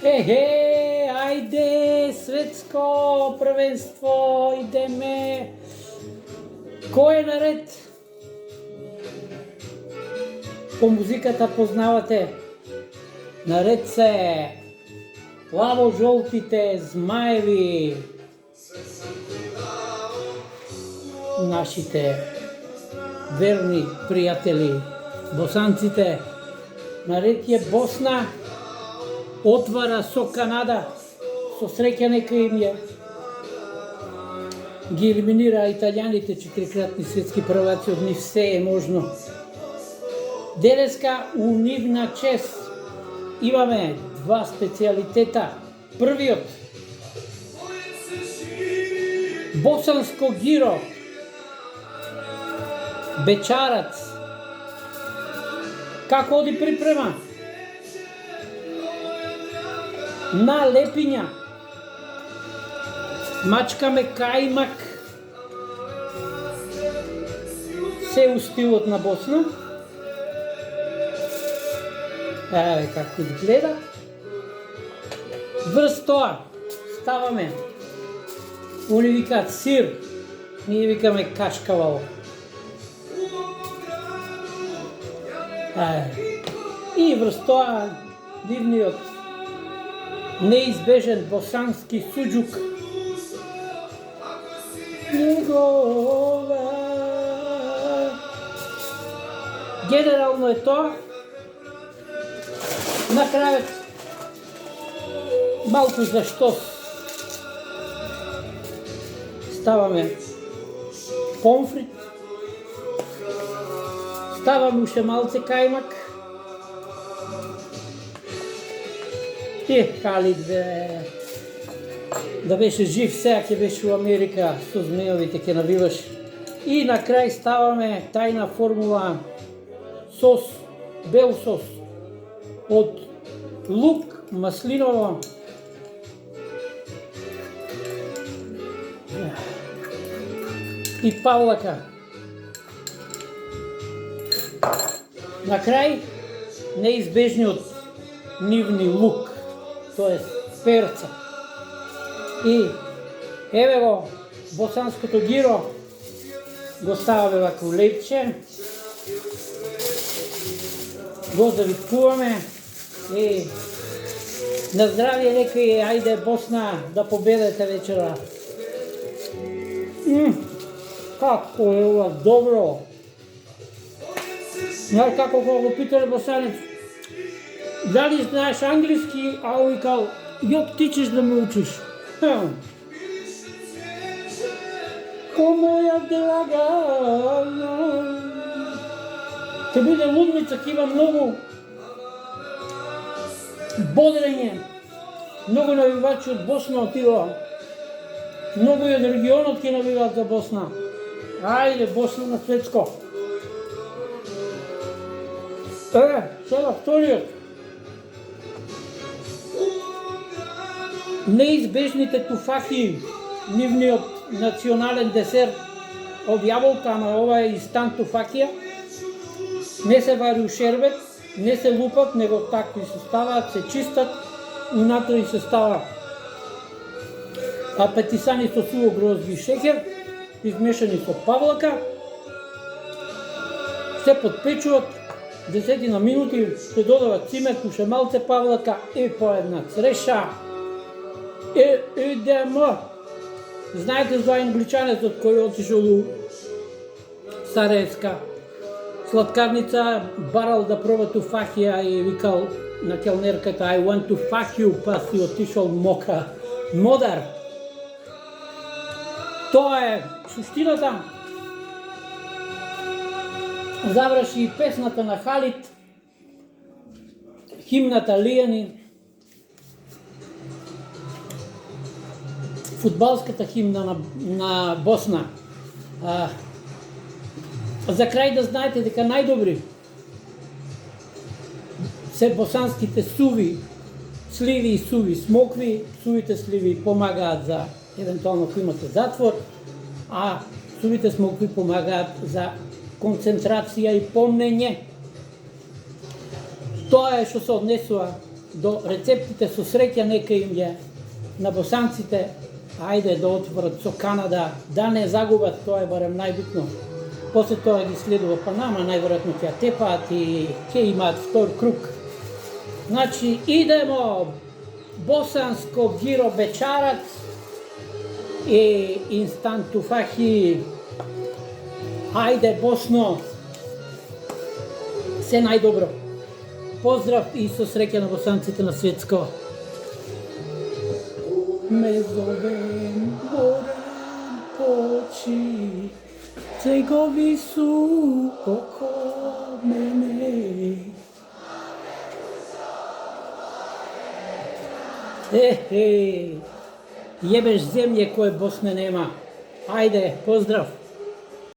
Ајде, светско првенство, идеме. Кој е наред? По музиката познавате. Наред се плаво-жолтите змаеви. Нашите верни пријатели, босанците. Наред е Босна. Отвара со Канада, со среќа нека им е. Ги елиминира италијаните, 4-кратни светски прваци, од нив се е можно. Денеска у нивна чест имаме два специјалитета. Првиот, босанско гиро, бечарац. Како оди припрема? На лепиња, мачкаме кајмак, се у стилот на Босна. Еве како изгледа. Врз тоа ставаме, они викаат сир, ние викаме кашкавал. И врз тоа дивниот неизбежен босански суџук. Генерално е тоа. На крајот малку за штос ставаме помфрит, ставаме уште малце кајмак. Халид да беше жив сега, ќе беше у Америка со змејовите ќе навиваш. И на крај ставаме тајна формула сос, бел сос од лук, маслиново и павлака. На крај неизбежниот нивни лук, тоа е перца. И еве го босанското гиро, го ставаме вака лепче, го завиткуваме и на здравје некој, ајде Босна да победете вечера. Како е ова добро! Знаеш како го питале босанец, дали знаеш англиски, а он викал, јок ти ćeš да ме учиш. Ко моја драга, ќе биде лудница, ќе има многу бодрење, многу навивачи од Босна отидоа, многу и од регионот ќе навиваат за Босна. Ајде, Босна на светско. Сега вториот. Неизбежните туфахи, нивниот национален десерт од јаболка, ама ова е инстант туфакија. Не се вари у шербет, не се лупат, него такви се ставаат, се чистат, унатре се става апетисани со суво грозби и шеќер, измешани со павлака, се подпечуват 10 на минути, се додава цимет, уште малце павлака и по една цреша. Идемо. Знаете за англичанецот кој отишол у Сараевска сладкарница, барал да проба туфахија и викал на келнерката I want to fuck you, па си отишол модар. Тоа е суштината. Заврши и песната на Халид, химната Лијани, фудбалската химна на Босна. За крај да знаете дека најдобри се босанските суви, сливи и суви смокви. Сувите сливи помагаат за евентуално ако имате затвор, а сувите смокви помагаат за концентрација и помнење. Тоа е што се однесува до рецептите со среќа нека им ја на босанците, ајде да отворат со Канада, да не загубат, тоа е барем најбитно. После тоа ги следува Панама, најверојатно ќе ја тепаат и ќе имаат втор круг. Значи, идемо босанско гиро бечарац и инстант туфахи. Ајде Босно, се најдобро. Поздрав и со среќа на босанците на светско. Ме зовем Борен почи, цегови су око мене. Ебеш земје кој Босне нема. Ајде, поздрав!